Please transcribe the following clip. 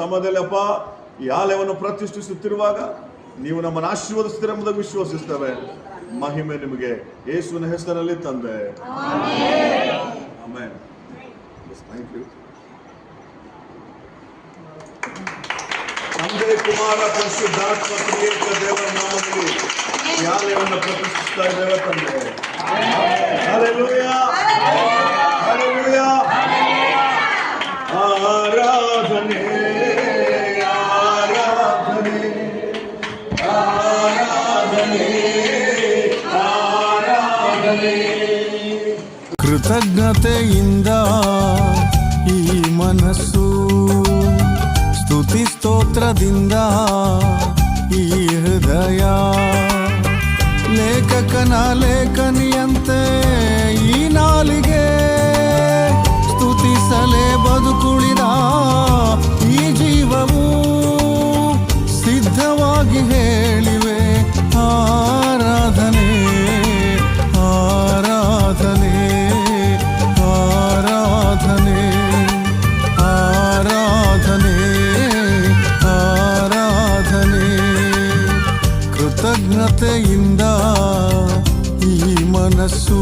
ಸಮಯದಲ್ಲಪ್ಪ ಈ ಆಲಯವನ್ನು ಪ್ರತಿಷ್ಠಿಸುತ್ತಿರುವಾಗ ನೀವು ನಮ್ಮನ್ನು ಆಶೀರ್ವದಿಸ್ತೀರೆಂಬುದಾಗಿ ವಿಶ್ವಾಸಿಸ್ತೇವೆ. ಮಹಿಮೆ ನಿಮಗೆ ಯೇಸುವಿನ ಹೆಸರಲ್ಲಿ ತಂದೆ. ಆಮೆನ್. Thank you. ತಂದೆ, ಕುಮಾರ, ಪರಿಶುದ್ಧಾತ್ಮ ತ್ರಿಯೇಕ ದೇವರ ನಾಮದಲ್ಲಿ ಈ ಆಲಯವನ್ನು ಪ್ರತಿಷ್ಠಿಸ್ತಾ ಇದ್ದೇವೆ ತಂದೆ. Hallelujah, hallelujah. ಆರಾಧನೆ, ಆರಾಧನೆ, ಆರಾಧನೆ, ಆರಾಧನೆ. ಕೃತಜ್ಞತೆಯಿಂದ ಈ ಮನಸ್ಸು ಸ್ತುತಿ ಸ್ತೋತ್ರದಿಂದ ಈ ಹೃದಯ ಲೇಖಕನ ಲೇಖನಿಯಂತೆ ಈ ನಾಲಿಗೆ ಸ್ತುತಿಸಲೇ ಬದುಕುಳಿದ ಈ ಜೀವವು ಸಿದ್ಧವಾಗಿ ಹೇಳಿವೆ ಆರಾಧನೆ, ಆರಾಧನೆ, ಆರಾಧನೆ, ಆರಾಧನೆ, ಆರಾಧನೆ. ಕೃತಜ್ಞತೆಯಿಂದ ಈ ಮನಸ್ಸು